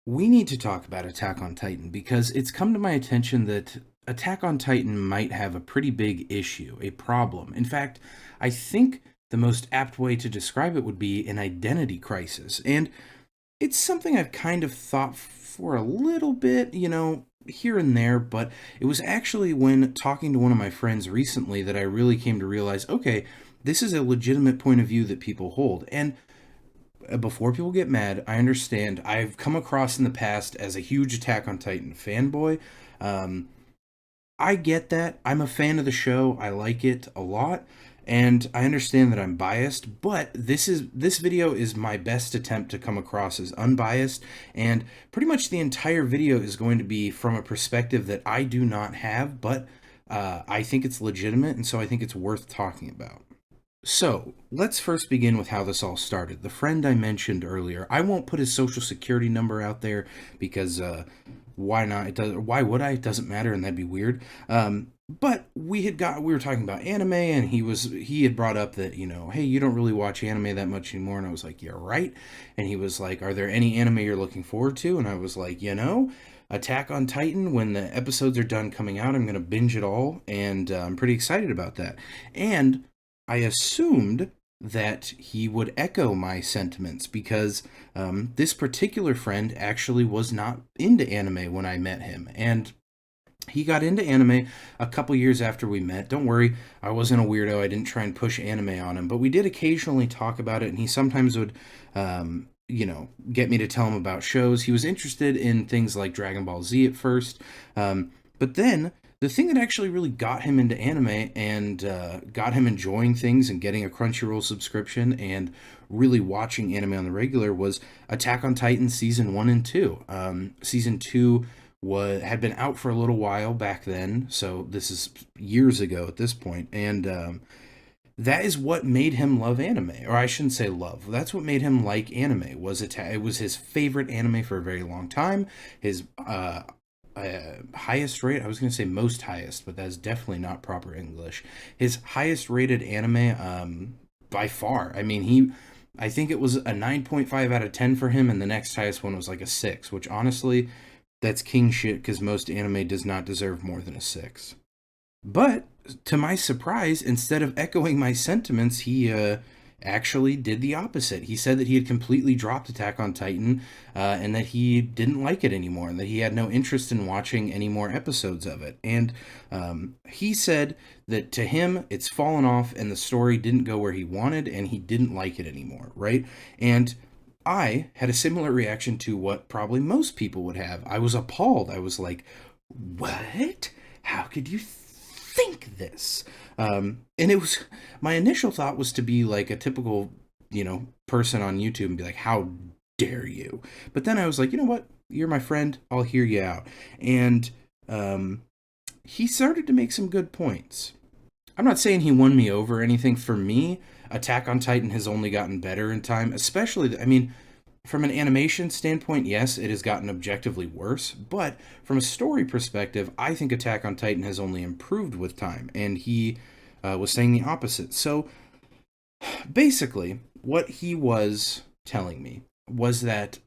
We need to talk about Attack on Titan because it's come to my attention that Attack on Titan might have a pretty big issue, a problem. In fact, I think the most apt way to describe it would be an identity crisis. And it's something I've kind of thought for a little bit, here and there, but it was actually when talking to one of my friends recently that I really came to realize okay, this is a legitimate point of view that people hold. And before people get mad, I understand. I've come across in the past as a huge Attack on Titan fanboy. Um, I get that. I'm a fan of the show. I like it a lot, and I understand that I'm biased. But this video is my best attempt to come across as unbiased, and pretty much the entire video is going to be from a perspective that I do not have, but I think it's legitimate, and so I think it's worth talking about. So, let's first begin with how this all started. The friend I mentioned earlier, I won't put his social security number out there because why not? Why would I? It doesn't matter, and that'd be weird. But we were talking about anime, and he had brought up that hey, you don't really watch anime that much anymore, and I was like, yeah, right. And he was like, are there any anime you're looking forward to? And I was like, Attack on Titan. When the episodes are done coming out, I'm gonna binge it all, and I'm pretty excited about that. And I assumed that he would echo my sentiments because this particular friend actually was not into anime when I met him. And he got into anime a couple years after we met. Don't worry, I wasn't a weirdo. I didn't try and push anime on him, but we did occasionally talk about it, and he sometimes would. Get me to tell him about shows. He was interested in things like Dragon Ball Z at first, but then the thing that actually really got him into anime and got him enjoying things and getting a Crunchyroll subscription and really watching anime on the regular was Attack on Titan season 1 and 2. Season 2 had been out for a little while back then, so this is years ago at this point, and that is what made him love anime, or I shouldn't say love. That's what made him like anime. It was his favorite anime for a very long time. His highest rate, I was going to say most highest, but that's definitely not proper English. His highest rated anime by far. I think it was a 9.5 out of 10 for him, and the next highest one was like a 6, which honestly, that's king shit because most anime does not deserve more than a 6. But to my surprise, instead of echoing my sentiments, he actually did the opposite. He said that he had completely dropped Attack on Titan and that he didn't like it anymore and that he had no interest in watching any more episodes of it. And he said that to him, it's fallen off and the story didn't go where he wanted and he didn't like it anymore, right? And I had a similar reaction to what probably most people would have. I was appalled. I was like, what? How could you think this? And it was my initial thought was to be like a typical, person on YouTube and be like, how dare you? But then I was like, you know what? You're my friend. I'll hear you out. And he started to make some good points. I'm not saying he won me over or anything. For me, Attack on Titan has only gotten better in time, especially, from an animation standpoint, yes, it has gotten objectively worse, but from a story perspective, I think Attack on Titan has only improved with time, and he was saying the opposite. So basically, what he was telling me was that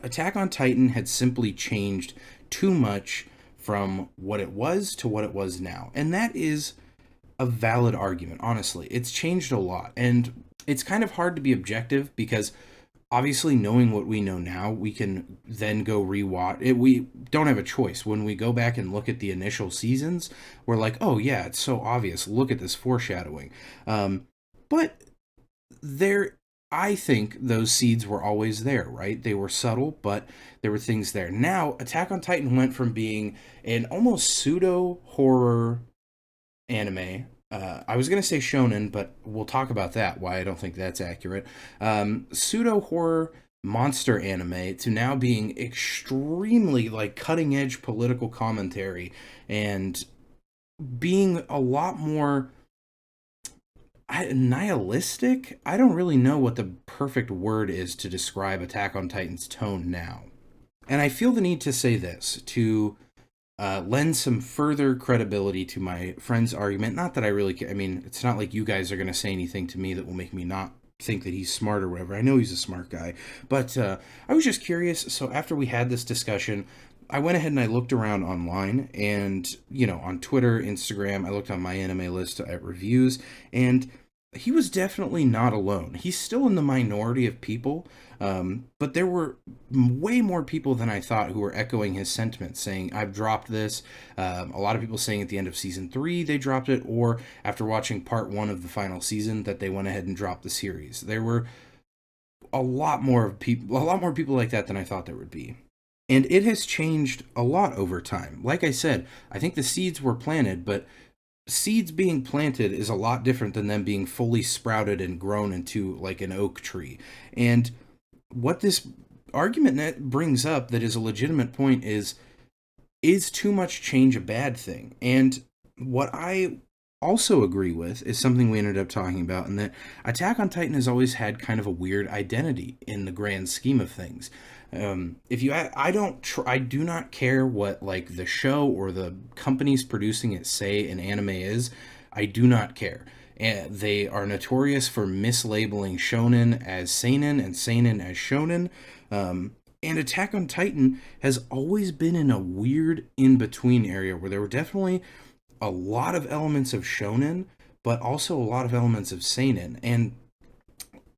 Attack on Titan had simply changed too much from what it was to what it was now. And that is a valid argument, honestly. It's changed a lot. And it's kind of hard to be objective because obviously knowing what we know now, we can then go rewatch it. We don't have a choice. When we go back and look at the initial seasons, we're like, oh yeah, it's so obvious. Look at this foreshadowing. But there, I think those seeds were always there, right? They were subtle, but there were things there. Now, Attack on Titan went from being an almost pseudo horror anime. I was going to say shonen, but we'll talk about that, why I don't think that's accurate. Pseudo horror monster anime to now being extremely like cutting edge political commentary and being a lot more nihilistic. I don't really know what the perfect word is to describe Attack on Titan's tone now. And I feel the need to say this to lend some further credibility to my friend's argument. Not that I really care. It's not like you guys are going to say anything to me that will make me not think that he's smart or whatever. I know he's a smart guy, but I was just curious. So after we had this discussion, I went ahead and I looked around online and, on Twitter, Instagram, I looked on my anime list at reviews, and he was definitely not alone. He's still in the minority of people, but there were way more people than I thought who were echoing his sentiments, saying, I've dropped this. A lot of people saying at the end of season 3 they dropped it, or after watching part 1 of the final season that they went ahead and dropped the series. There were a lot more people like that than I thought there would be. And it has changed a lot over time. Like I said, I think the seeds were planted, but seeds being planted is a lot different than them being fully sprouted and grown into like an oak tree. And what this argument net brings up that is a legitimate point is too much change a bad thing? And what I also agree with is something we ended up talking about, and that Attack on Titan has always had kind of a weird identity in the grand scheme of things. If you, I do not care what like the show or the companies producing it say an anime is. I do not care. And they are notorious for mislabeling shonen as seinen and seinen as shonen. And Attack on Titan has always been in a weird in between area where there were definitely a lot of elements of shonen, but also a lot of elements of seinen. And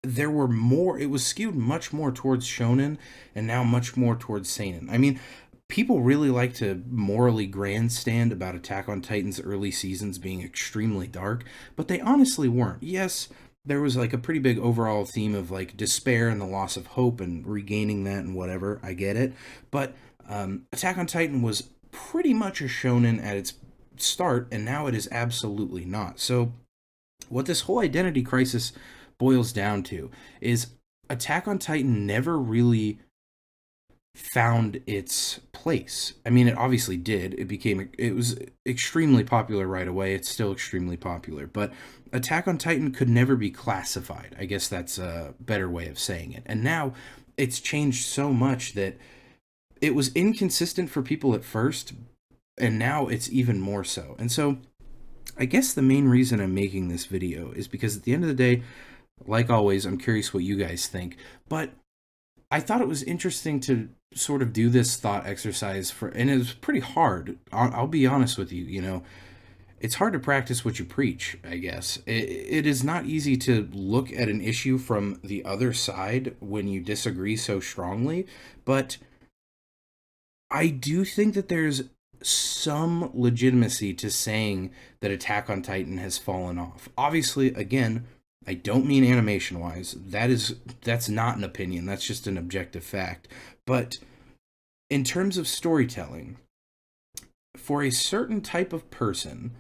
there were more, it was skewed much more towards shonen and now much more towards seinen. I mean, people really like to morally grandstand about Attack on Titan's early seasons being extremely dark, but they honestly weren't. Yes, there was like a pretty big overall theme of like despair and the loss of hope and regaining that and whatever. I get it. But Attack on Titan was pretty much a shonen at its start, and now it is absolutely not. So, what this whole identity crisis boils down to is Attack on Titan never really found its place. I mean, it obviously did. It was extremely popular right away. It's still extremely popular, but Attack on Titan could never be classified. I guess that's a better way of saying it. And now it's changed so much that it was inconsistent for people at first, and now it's even more so. And so I guess the main reason I'm making this video is because at the end of the day, like always, I'm curious what you guys think. But I thought it was interesting to sort of do this thought exercise and it was pretty hard. I'll be honest with you, it's hard to practice what you preach, I guess. It is not easy to look at an issue from the other side when you disagree so strongly, but I do think that there's some legitimacy to saying that Attack on Titan has fallen off. Obviously, again, I don't mean animation wise. That's not an opinion. That's just an objective fact. But in terms of storytelling, for a certain type of person,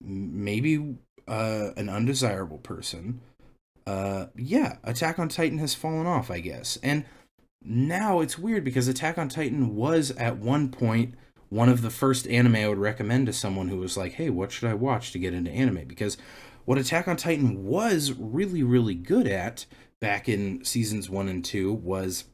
maybe an undesirable person, Attack on Titan has fallen off, I guess. And now it's weird because Attack on Titan was at one point one of the first anime I would recommend to someone who was like, hey, what should I watch to get into anime? Because what Attack on Titan was really, really good at back in seasons 1 and 2 was,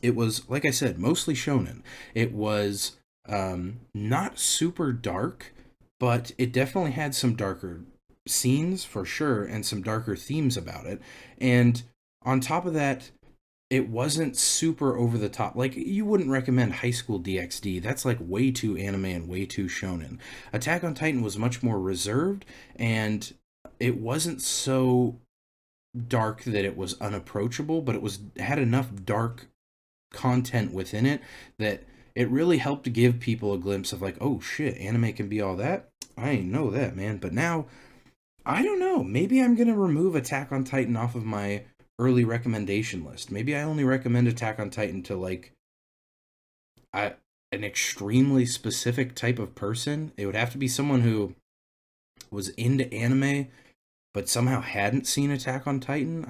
it was, like I said, mostly shonen. It was not super dark, but it definitely had some darker scenes for sure and some darker themes about it. And on top of that, it wasn't super over the top. Like, you wouldn't recommend High School DxD. That's like way too anime and way too shonen. Attack on Titan was much more reserved, and it wasn't so dark that it was unapproachable, but had enough dark content within it that it really helped give people a glimpse of like, oh shit, anime can be all that? I ain't know that, man. But now, I don't know. Maybe I'm gonna remove Attack on Titan off of my early recommendation list. Maybe I only recommend Attack on Titan to like an extremely specific type of person. It would have to be someone who was into anime but somehow hadn't seen Attack on Titan.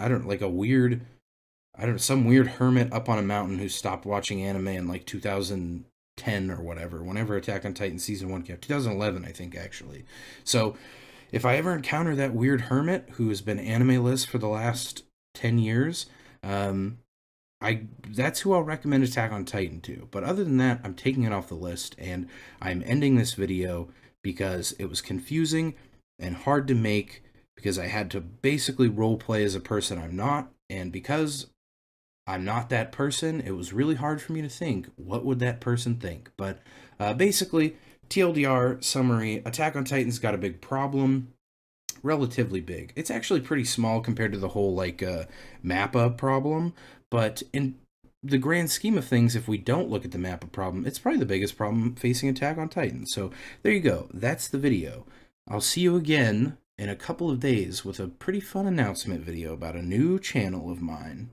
Some weird hermit up on a mountain who stopped watching anime in like 2010 or whatever, whenever Attack on Titan season 1 came out. 2011, I think, actually. So if I ever encounter that weird hermit who has been anime-less for the last 10 years, that's who I'll recommend Attack on Titan to. But other than that, I'm taking it off the list, and I'm ending this video because it was confusing and hard to make, because I had to basically role play as a person I'm not, and because I'm not that person, it was really hard for me to think, what would that person think? But basically, TLDR summary, Attack on Titan's got a big problem, relatively big. It's actually pretty small compared to the whole Mappa problem, but in the grand scheme of things, if we don't look at the Mappa problem, it's probably the biggest problem facing Attack on Titan. So there you go. That's the video. I'll see you again in a couple of days with a pretty fun announcement video about a new channel of mine.